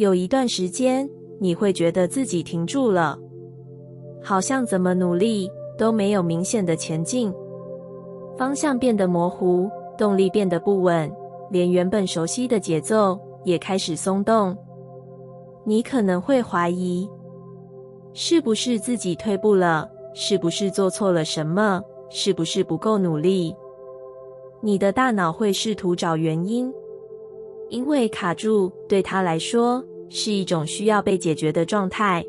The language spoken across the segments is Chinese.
有一段时间，你会觉得自己停住了，好像怎么努力都没有明显的前进，方向变得模糊，动力变得不稳，连原本熟悉的节奏也开始松动。你可能会怀疑，是不是自己退步了？是不是做错了什么？是不是不够努力？你的大脑会试图找原因，因为卡住对它来说是一种需要被解决的状态。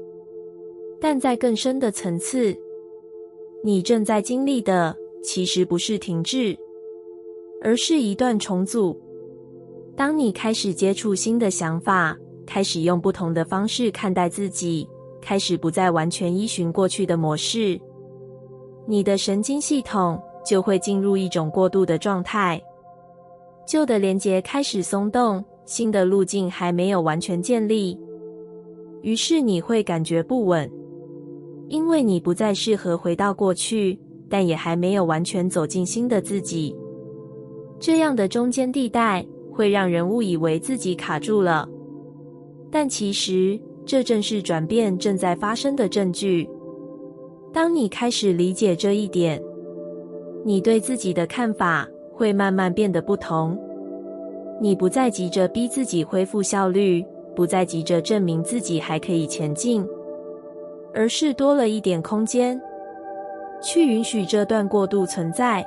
但在更深的层次，你正在经历的其实不是停滞，而是一段重组。当你开始接触新的想法，开始用不同的方式看待自己，开始不再完全依循过去的模式，你的神经系统就会进入一种过渡的状态。旧的连结开始松动，新的路径还没有完全建立，于是你会感觉不稳，因为你不再适合回到过去，但也还没有完全走进新的自己。这样的中间地带会让人误以为自己卡住了，但其实这正是转变正在发生的证据。当你开始理解这一点，你对自己的看法会慢慢变得不同。你不再急着逼自己恢复效率，不再急着证明自己还可以前进，而是多了一点空间，去允许这段过渡存在。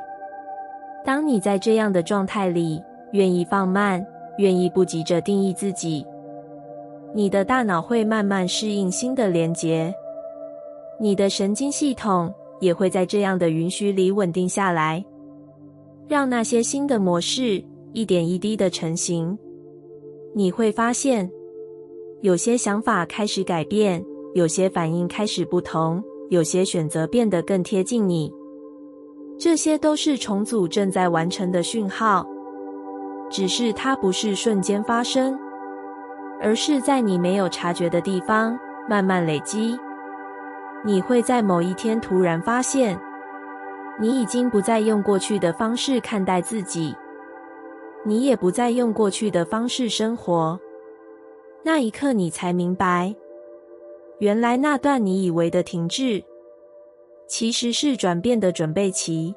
当你在这样的状态里，愿意放慢，愿意不急着定义自己，你的大脑会慢慢适应新的连结，你的神经系统也会在这样的允许里稳定下来，让那些新的模式一点一滴的成型。你会发现，有些想法开始改变，有些反应开始不同，有些选择变得更贴近你。这些都是重组正在完成的讯号，只是它不是瞬间发生，而是在你没有察觉的地方慢慢累积。你会在某一天突然发现，你已经不再用过去的方式看待自己，你也不再用过去的方式生活。那一刻你才明白，原来那段你以为的停滞，其实是转变的准备期，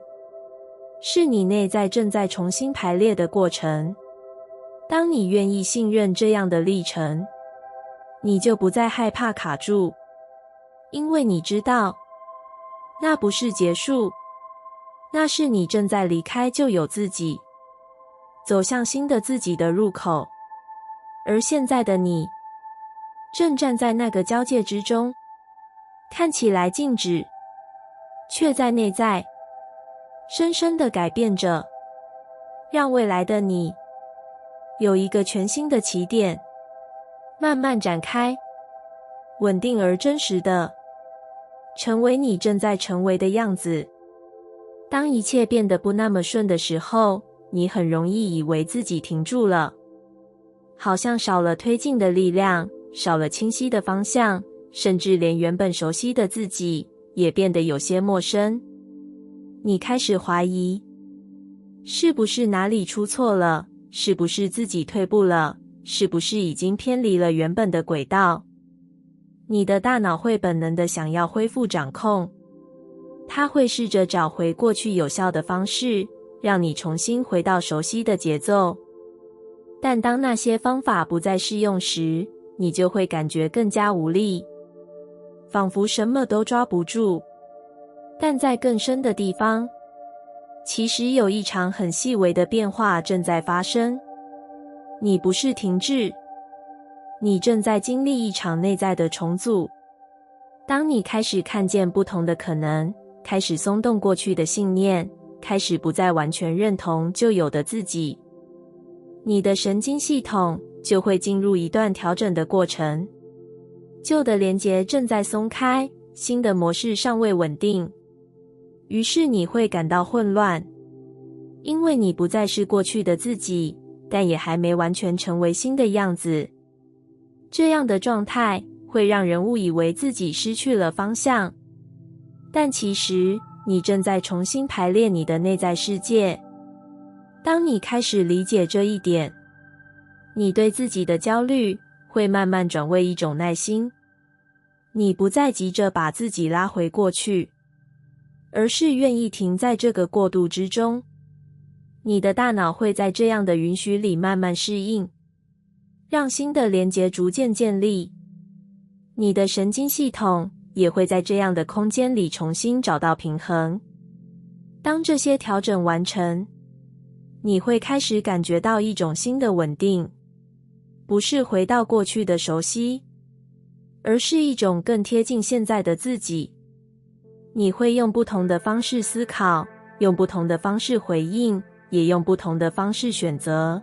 是你内在正在重新排列的过程。当你愿意信任这样的历程，你就不再害怕卡住，因为你知道，那不是结束，那是你正在离开旧有自己，走向新的自己的入口。而现在的你，正站在那个交界之中，看起来静止，却在内在深深地改变着，让未来的你有一个全新的起点，慢慢展开，稳定而真实的成为你正在成为的样子。当一切变得不那么顺的时候，你很容易以为自己停住了，好像少了推进的力量，少了清晰的方向，甚至连原本熟悉的自己也变得有些陌生。你开始怀疑，是不是哪里出错了？是不是自己退步了？是不是已经偏离了原本的轨道？你的大脑会本能的想要恢复掌控，它会试着找回过去有效的方式，让你重新回到熟悉的节奏。但当那些方法不再适用时，你就会感觉更加无力，仿佛什么都抓不住。但在更深的地方，其实有一场很细微的变化正在发生。你不是停滞，你正在经历一场内在的重组。当你开始看见不同的可能，开始松动过去的信念，开始不再完全认同旧有的自己，你的神经系统就会进入一段调整的过程。旧的连结正在松开，新的模式尚未稳定，于是你会感到混乱，因为你不再是过去的自己，但也还没完全成为新的样子。这样的状态会让人误以为自己失去了方向，但其实你正在重新排列你的内在世界。当你开始理解这一点，你对自己的焦虑会慢慢转为一种耐心。你不再急着把自己拉回过去，而是愿意停在这个过渡之中。你的大脑会在这样的允许里慢慢适应，让新的连结逐渐建立。你的神经系统也会在这样的空间里重新找到平衡。当这些调整完成，你会开始感觉到一种新的稳定，不是回到过去的熟悉，而是一种更贴近现在的自己。你会用不同的方式思考，用不同的方式回应，也用不同的方式选择。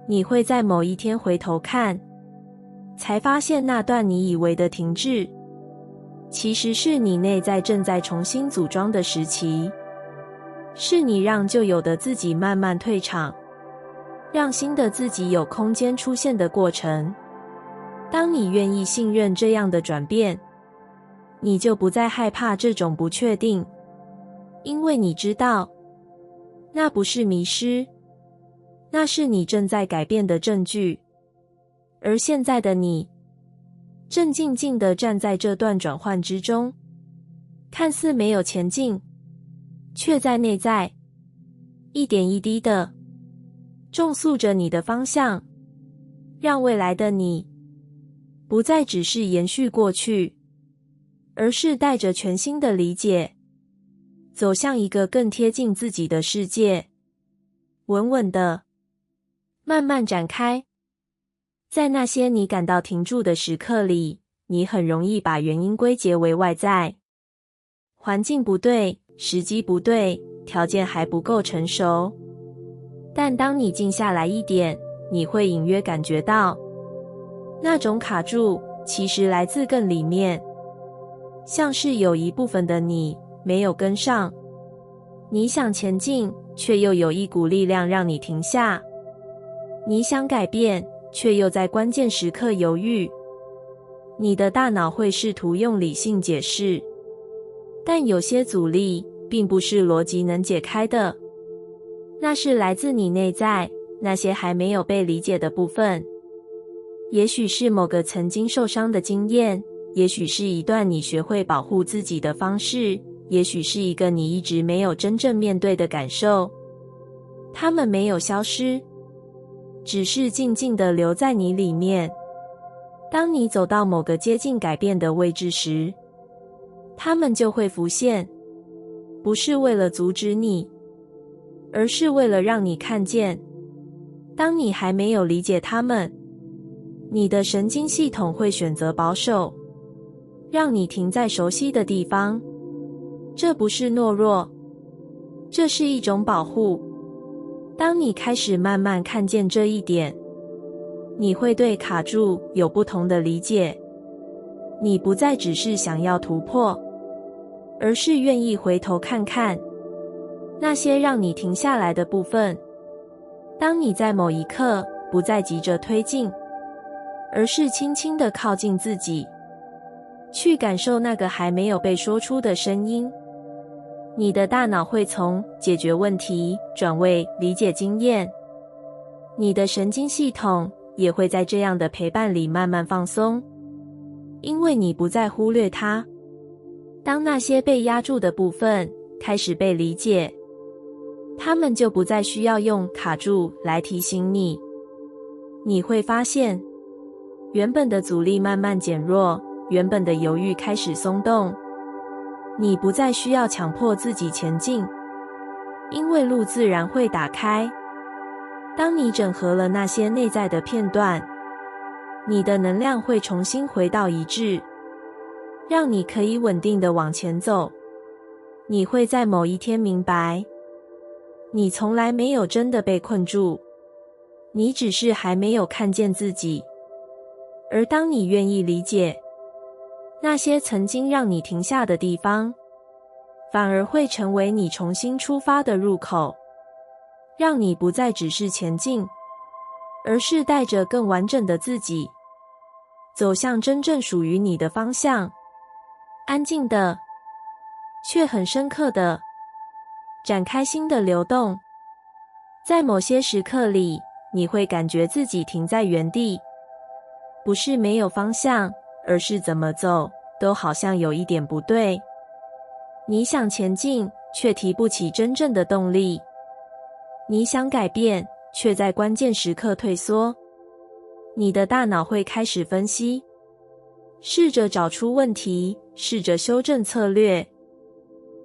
你会在某一天回头看，才发现那段你以为的停滞，其实是你内在正在重新组装的时期，是你让旧有的自己慢慢退场，让新的自己有空间出现的过程。当你愿意信任这样的转变，你就不再害怕这种不确定，因为你知道，那不是迷失，那是你正在改变的证据。而现在的你，正静静地站在这段转换之中，看似没有前进，却在内在一点一滴地重塑着你的方向，让未来的你不再只是延续过去，而是带着全新的理解，走向一个更贴近自己的世界，稳稳的慢慢展开。在那些你感到停住的时刻里，你很容易把原因归结为外在，环境不对，时机不对，条件还不够成熟。但当你静下来一点，你会隐约感觉到，那种卡住其实来自更里面，像是有一部分的你没有跟上。你想前进，却又有一股力量让你停下。你想改变，却又在关键时刻犹豫。你的大脑会试图用理性解释，但有些阻力并不是逻辑能解开的，那是来自你内在那些还没有被理解的部分。也许是某个曾经受伤的经验，也许是一段你学会保护自己的方式，也许是一个你一直没有真正面对的感受。它们没有消失，只是静静地留在你里面。当你走到某个接近改变的位置时，它们就会浮现，不是为了阻止你，而是为了让你看见。当你还没有理解它们，你的神经系统会选择保守，让你停在熟悉的地方。这不是懦弱，这是一种保护。当你开始慢慢看见这一点，你会对卡住有不同的理解。你不再只是想要突破，而是愿意回头看看那些让你停下来的部分。当你在某一刻不再急着推进，而是轻轻地靠近自己，去感受那个还没有被说出的声音，你的大脑会从解决问题转为理解经验。你的神经系统也会在这样的陪伴里慢慢放松，因为你不再忽略它。当那些被压住的部分开始被理解，它们就不再需要用卡住来提醒你。你会发现，原本的阻力慢慢减弱，原本的犹豫开始松动。你不再需要强迫自己前进，因为路自然会打开。当你整合了那些内在的片段，你的能量会重新回到一致，让你可以稳定地往前走。你会在某一天明白，你从来没有真的被困住，你只是还没有看见自己。而当你愿意理解，那些曾经让你停下的地方，反而会成为你重新出发的入口，让你不再只是前进，而是带着更完整的自己，走向真正属于你的方向。安静的，却很深刻的，展开心的流动。在某些时刻里，你会感觉自己停在原地，不是没有方向，而是怎么走都好像有一点不对。你想前进，却提不起真正的动力。你想改变，却在关键时刻退缩。你的大脑会开始分析，试着找出问题，试着修正策略，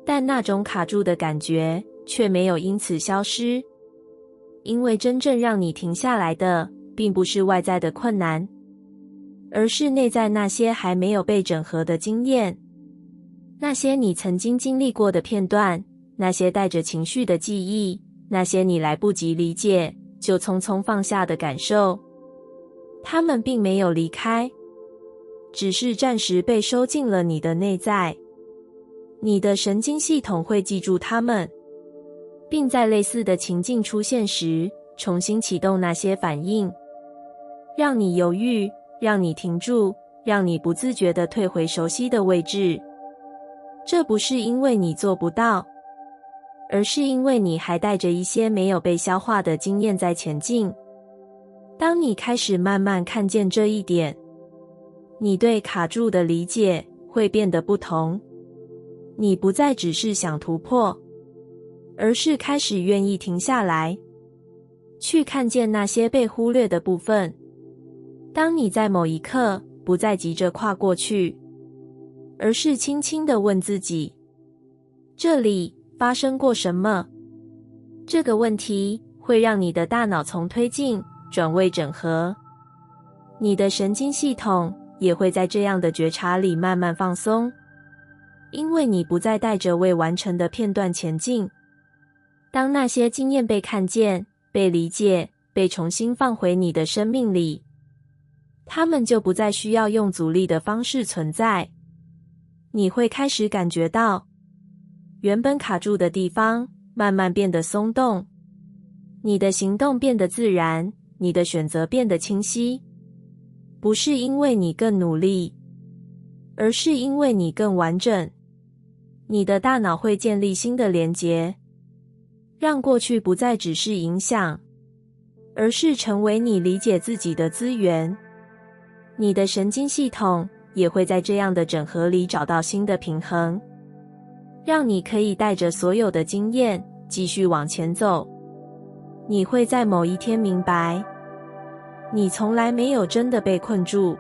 但那种卡住的感觉却没有因此消失。因为真正让你停下来的，并不是外在的困难，而是内在那些还没有被整合的经验，那些你曾经经历过的片段，那些带着情绪的记忆，那些你来不及理解就匆匆放下的感受。它们并没有离开，只是暂时被收进了你的内在。你的神经系统会记住它们，并在类似的情境出现时，重新启动那些反应，让你犹豫，让你停住，让你不自觉地退回熟悉的位置。这不是因为你做不到，而是因为你还带着一些没有被消化的经验在前进。当你开始慢慢看见这一点，你对卡住的理解会变得不同。你不再只是想突破，而是开始愿意停下来，去看见那些被忽略的部分。当你在某一刻不再急着跨过去，而是轻轻地问自己，这里发生过什么？这个问题会让你的大脑从推进转为整合，你的神经系统也会在这样的觉察里慢慢放松，因为你不再带着未完成的片段前进。当那些经验被看见、被理解、被重新放回你的生命里，它们就不再需要用阻力的方式存在。你会开始感觉到，原本卡住的地方慢慢变得松动，你的行动变得自然，你的选择变得清晰。不是因为你更努力，而是因为你更完整。你的大脑会建立新的连结，让过去不再只是影响，而是成为你理解自己的资源。你的神经系统也会在这样的整合里找到新的平衡，让你可以带着所有的经验继续往前走。你会在某一天明白，你从来没有真的被困住，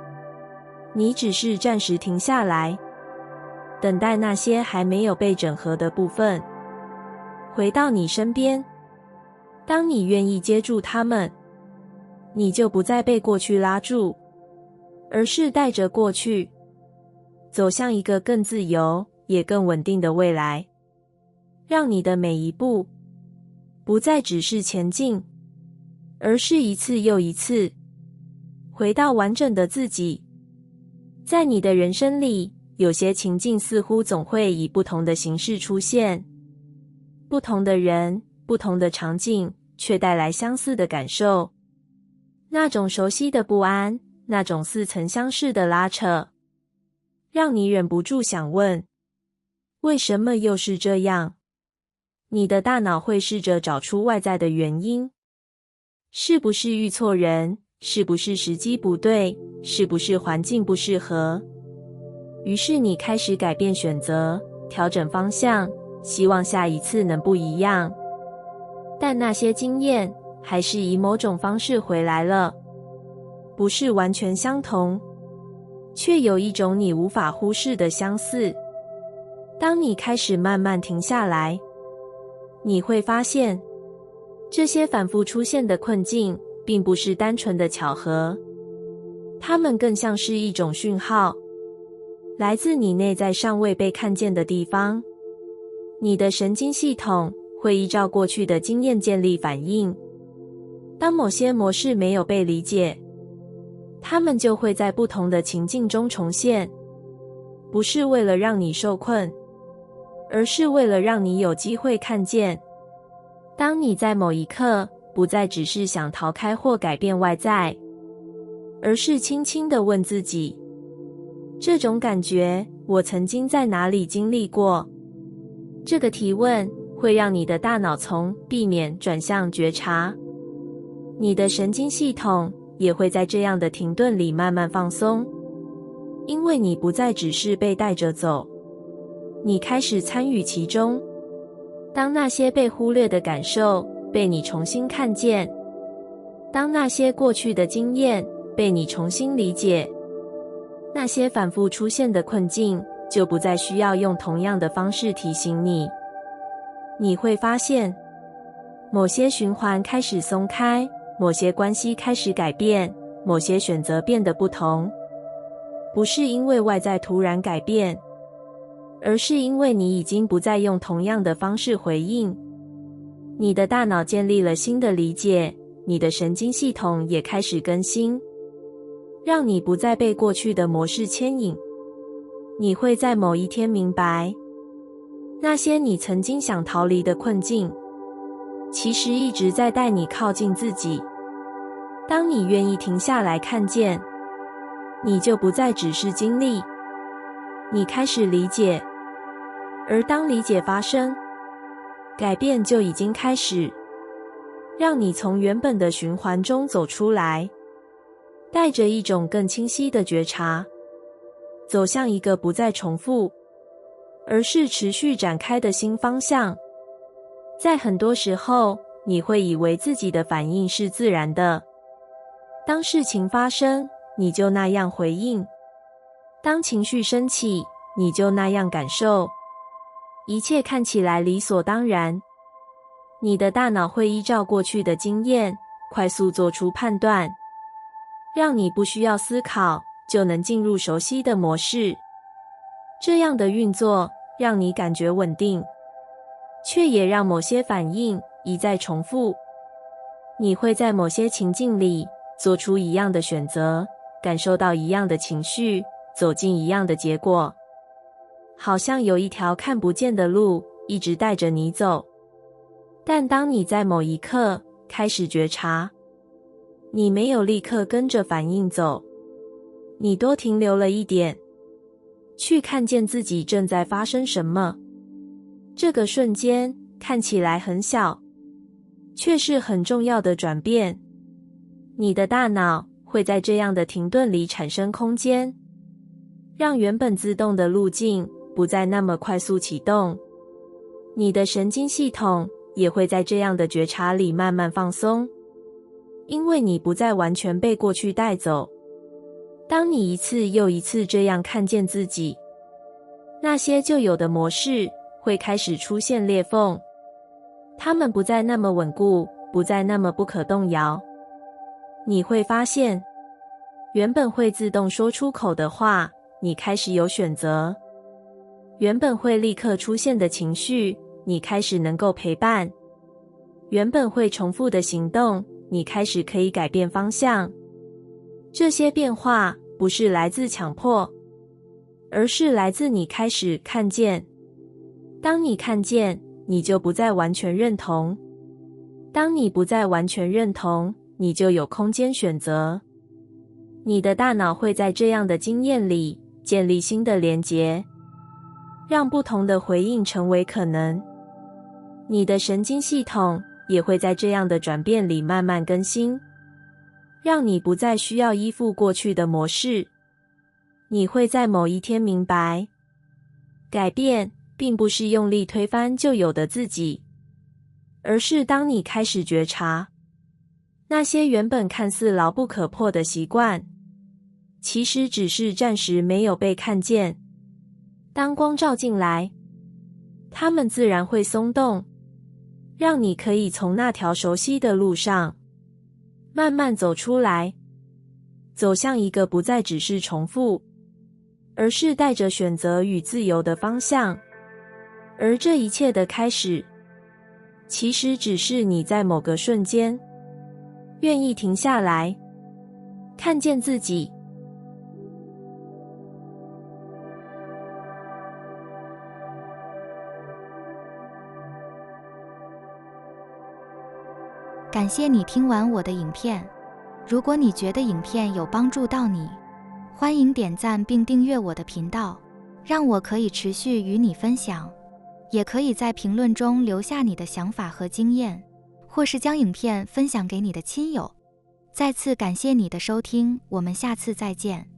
你只是暂时停下来，等待那些还没有被整合的部分回到你身边。当你愿意接住它们，你就不再被过去拉住，而是带着过去走向一个更自由也更稳定的未来，让你的每一步不再只是前进，而是一次又一次回到完整的自己。在你的人生里，有些情境似乎总会以不同的形式出现，不同的人，不同的场景，却带来相似的感受。那种熟悉的不安，那种似曾相识的拉扯，让你忍不住想问，为什么又是这样？你的大脑会试着找出外在的原因，是不是遇错人？是不是时机不对？是不是环境不适合？于是你开始改变选择，调整方向，希望下一次能不一样。但那些经验还是以某种方式回来了，不是完全相同，却有一种你无法忽视的相似。当你开始慢慢停下来，你会发现，这些反复出现的困境并不是单纯的巧合，它们更像是一种讯号，来自你内在尚未被看见的地方。你的神经系统会依照过去的经验建立反应，当某些模式没有被理解，它们就会在不同的情境中重现，不是为了让你受困，而是为了让你有机会看见。当你在某一刻不再只是想逃开或改变外在，而是轻轻地问自己，这种感觉我曾经在哪里经历过？这个提问会让你的大脑从避免转向觉察，你的神经系统也会在这样的停顿里慢慢放松，因为你不再只是被带着走，你开始参与其中。当那些被忽略的感受被你重新看见，当那些过去的经验被你重新理解，那些反复出现的困境就不再需要用同样的方式提醒你。你会发现，某些循环开始松开，某些关系开始改变，某些选择变得不同，不是因为外在突然改变，而是因为你已经不再用同样的方式回应。你的大脑建立了新的理解，你的神经系统也开始更新，让你不再被过去的模式牵引。你会在某一天明白，那些你曾经想逃离的困境，其实一直在带你靠近自己。当你愿意停下来看见，你就不再只是经历，你开始理解。而当理解发生，改变就已经开始，让你从原本的循环中走出来，带着一种更清晰的觉察，走向一个不再重复，而是持续展开的新方向。在很多时候，你会以为自己的反应是自然的，当事情发生，你就那样回应；当情绪升起，你就那样感受。一切看起来理所当然，你的大脑会依照过去的经验，快速做出判断，让你不需要思考，就能进入熟悉的模式。这样的运作让你感觉稳定，却也让某些反应一再重复。你会在某些情境里做出一样的选择，感受到一样的情绪，走进一样的结果，好像有一条看不见的路一直带着你走。但当你在某一刻开始觉察，你没有立刻跟着反应走，你多停留了一点，去看见自己正在发生什么。这个瞬间看起来很小，却是很重要的转变。你的大脑会在这样的停顿里产生空间，让原本自动的路径不再那么快速启动。你的神经系统也会在这样的觉察里慢慢放松，因为你不再完全被过去带走。当你一次又一次这样看见自己，那些旧有的模式会开始出现裂缝，它们不再那么稳固，不再那么不可动摇。你会发现，原本会自动说出口的话，你开始有选择；原本会立刻出现的情绪，你开始能够陪伴；原本会重复的行动，你开始可以改变方向。这些变化不是来自强迫，而是来自你开始看见。当你看见，你就不再完全认同；当你不再完全认同，你就有空间选择。你的大脑会在这样的经验里建立新的连结，让不同的回应成为可能。你的神经系统也会在这样的转变里慢慢更新，让你不再需要依附过去的模式。你会在某一天明白，改变并不是用力推翻旧有的自己，而是当你开始觉察，那些原本看似牢不可破的习惯，其实只是暂时没有被看见。当光照进来，它们自然会松动，让你可以从那条熟悉的路上慢慢走出来，走向一个不再只是重复，而是带着选择与自由的方向。而这一切的开始，其实只是你在某个瞬间愿意停下来，看见自己。感谢你听完我的影片。如果你觉得影片有帮助到你，欢迎点赞并订阅我的频道，让我可以持续与你分享。也可以在评论中留下你的想法和经验，或是将影片分享给你的亲友。再次感谢你的收听，我们下次再见。